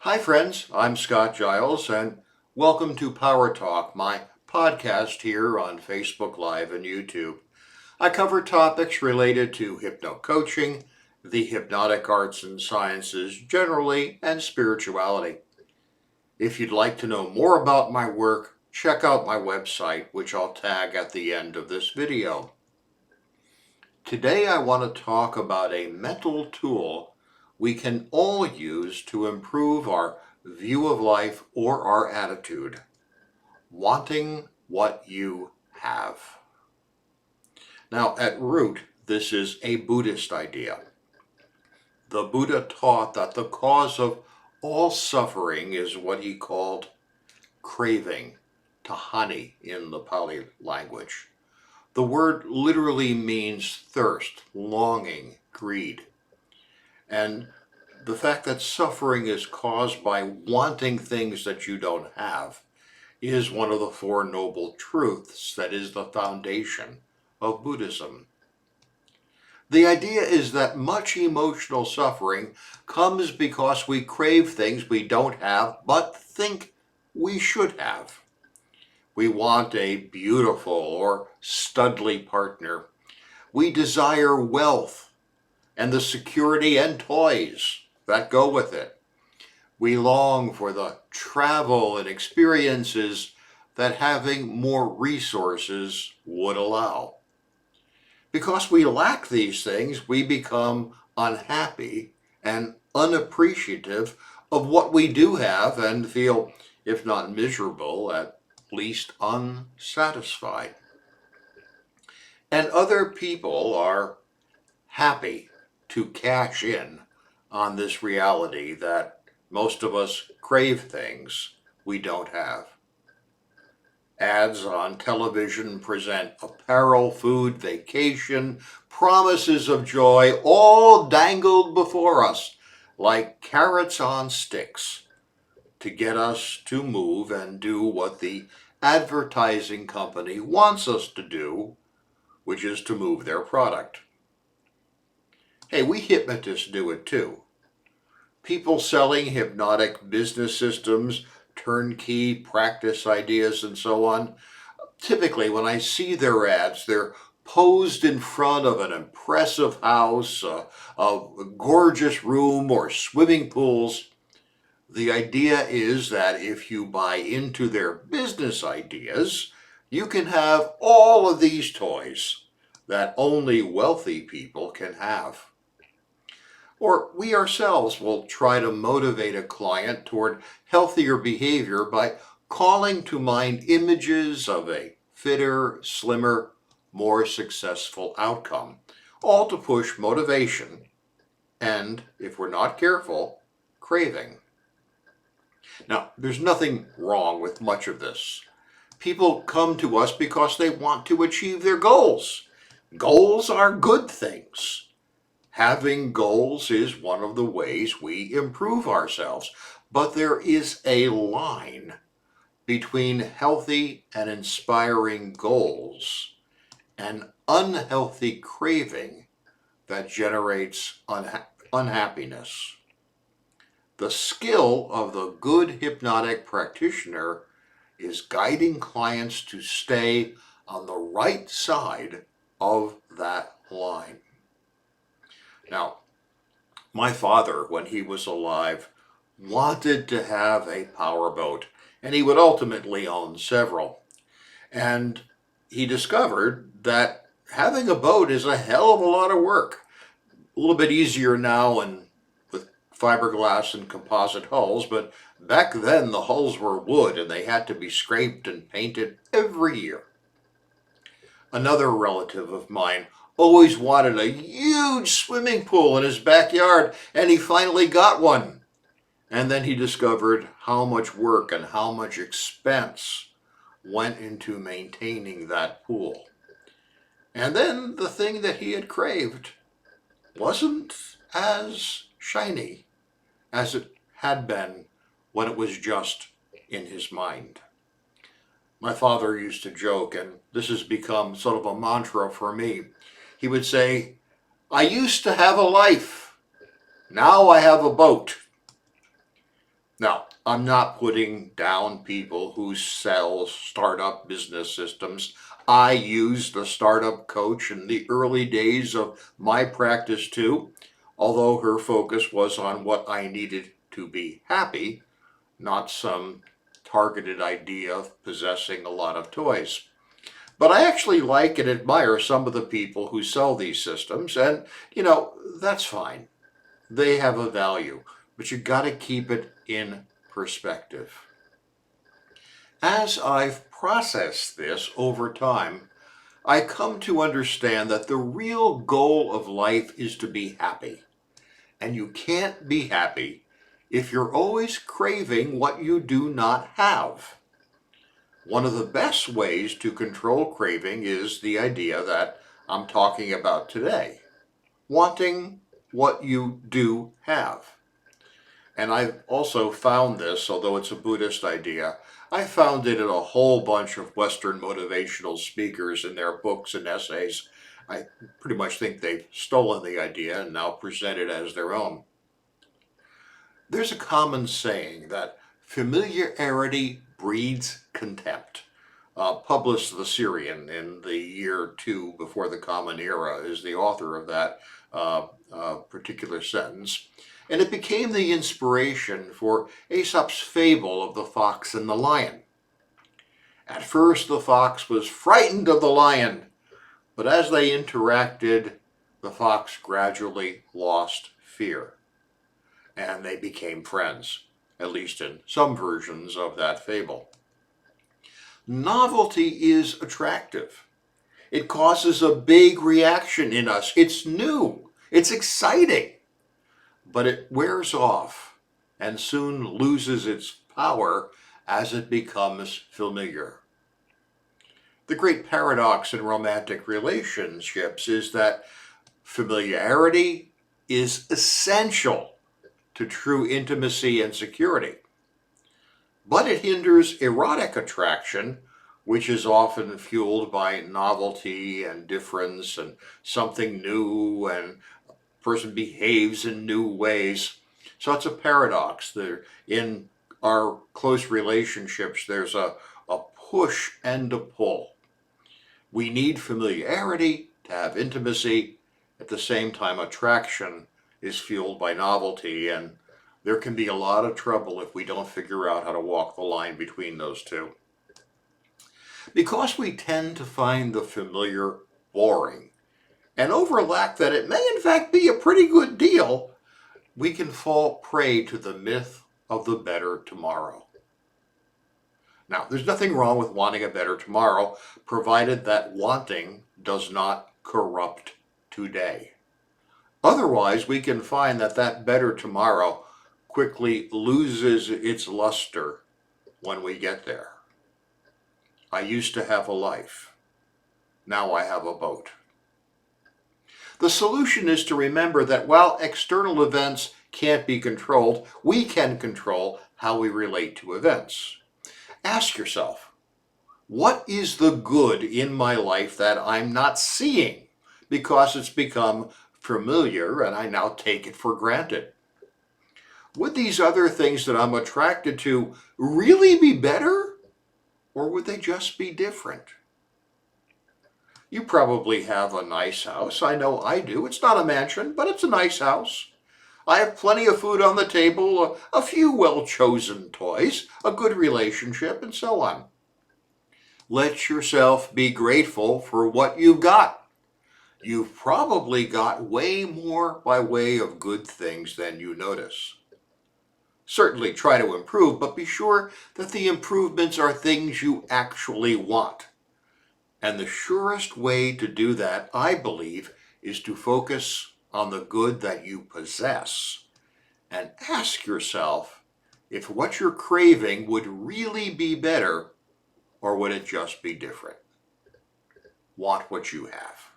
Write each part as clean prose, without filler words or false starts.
Hi, friends. I'm Scott Giles, and welcome to Power Talk, my podcast here on Facebook Live and YouTube. I cover topics related to hypno-coaching, the hypnotic arts and sciences generally, and spirituality. If you'd like to know more about my work, check out my website, which I'll tag at the end of this video. Today I want to talk about a mental tool we can all use to improve our view of life or our attitude. Wanting what you have. Now, at root, this is a Buddhist idea. The Buddha taught that the cause of all suffering is what he called craving, tahani in the Pali language. The word literally means thirst, longing, greed. And the fact that suffering is caused by wanting things that you don't have is one of the Four Noble Truths that is the foundation of Buddhism. The idea is that much emotional suffering comes because we crave things we don't have but think we should have. We want a beautiful or studly partner. We desire wealth and the security and toys that go with it. We long for the travel and experiences that having more resources would allow. Because we lack these things, we become unhappy and unappreciative of what we do have and feel, if not miserable, at least unsatisfied. And other people are happy to cash in on this reality that most of us crave things we don't have. Ads on television present apparel, food, vacation, promises of joy, all dangled before us like carrots on sticks to get us to move and do what the advertising company wants us to do, which is to move their product. Hey, we hypnotists do it too. People selling hypnotic business systems, turnkey practice ideas, and so on. Typically, when I see their ads, they're posed in front of an impressive house, a gorgeous room, or swimming pools. The idea is that if you buy into their business ideas, you can have all of these toys that only wealthy people can have. Or we ourselves will try to motivate a client toward healthier behavior by calling to mind images of a fitter, slimmer, more successful outcome, all to push motivation and, if we're not careful, craving. Now, there's nothing wrong with much of this. People come to us because they want to achieve their goals. Goals are good things. Having goals is one of the ways we improve ourselves, but there is a line between healthy and inspiring goals and unhealthy craving that generates unhappiness. The skill of the good hypnotic practitioner is guiding clients to stay on the right side of that line. Now, my father, when he was alive, wanted to have a powerboat, and he would ultimately own several. And he discovered that having a boat is a hell of a lot of work. A little bit easier now and with fiberglass and composite hulls, but back then the hulls were wood and they had to be scraped and painted every year. Another relative of mine always wanted a huge swimming pool in his backyard, and he finally got one. And then he discovered how much work and how much expense went into maintaining that pool. And then the thing that he had craved wasn't as shiny as it had been when it was just in his mind. My father used to joke, and this has become sort of a mantra for me. He would say, I used to have a life. Now I have a boat. Now, I'm not putting down people who sell startup business systems. I used a startup coach in the early days of my practice too, although her focus was on what I needed to be happy, not some targeted idea of possessing a lot of toys. But I actually like and admire some of the people who sell these systems, and that's fine. They have a value, but you got to keep it in perspective. As I've processed this over time, I come to understand that the real goal of life is to be happy. And you can't be happy if you're always craving what you do not have. One of the best ways to control craving is the idea that I'm talking about today, wanting what you do have. And I've also found this, although it's a Buddhist idea, I found it in a whole bunch of Western motivational speakers in their books and essays. I pretty much think they've stolen the idea and now present it as their own. There's a common saying that familiarity breeds contempt. Publius the Syrian in the year 2 before the Common Era is the author of that particular sentence. And it became the inspiration for Aesop's fable of the fox and the lion. At first, the fox was frightened of the lion, but as they interacted, the fox gradually lost fear, and they became friends, at least in some versions of that fable. Novelty is attractive. It causes a big reaction in us. It's new. It's exciting. But it wears off and soon loses its power as it becomes familiar. The great paradox in romantic relationships is that familiarity is essential to true intimacy and security. But it hinders erotic attraction, which is often fueled by novelty and difference and something new, and a person behaves in new ways. So it's a paradox. In our close relationships, there's a push and a pull. We need familiarity to have intimacy. At the same time, attraction is fueled by novelty, and there can be a lot of trouble if we don't figure out how to walk the line between those two. Because we tend to find the familiar boring and overlap that it may in fact be a pretty good deal, we can fall prey to the myth of the better tomorrow. Now, there's nothing wrong with wanting a better tomorrow, provided that wanting does not corrupt today. Otherwise, we can find that better tomorrow quickly loses its luster when we get there. I used to have a life. Now I have a boat. The solution is to remember that while external events can't be controlled, we can control how we relate to events. Ask yourself, what is the good in my life that I'm not seeing because it's become familiar and I now take it for granted? Would these other things that I'm attracted to really be better, or would they just be different? You probably have a nice house. I know I do. It's not a mansion, but it's a nice house. I have plenty of food on the table, a few well-chosen toys, a good relationship, and so on. Let yourself be grateful for what you've got. You've probably got way more by way of good things than you notice. Certainly try to improve, but be sure that the improvements are things you actually want. And the surest way to do that, I believe, is to focus on the good that you possess and ask yourself if what you're craving would really be better, or would it just be different? Want what you have.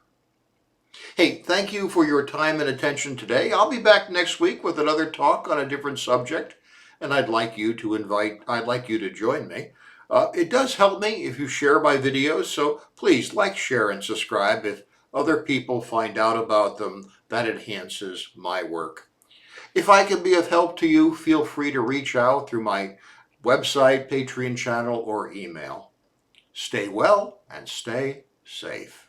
Hey, thank you for your time and attention today. I'll be back next week with another talk on a different subject, and I'd like you to join me. It does help me if you share my videos, so please like, share, and subscribe. If other people find out about them, that enhances my work. If I can be of help to you, feel free to reach out through my website, Patreon channel, or email. Stay well and stay safe.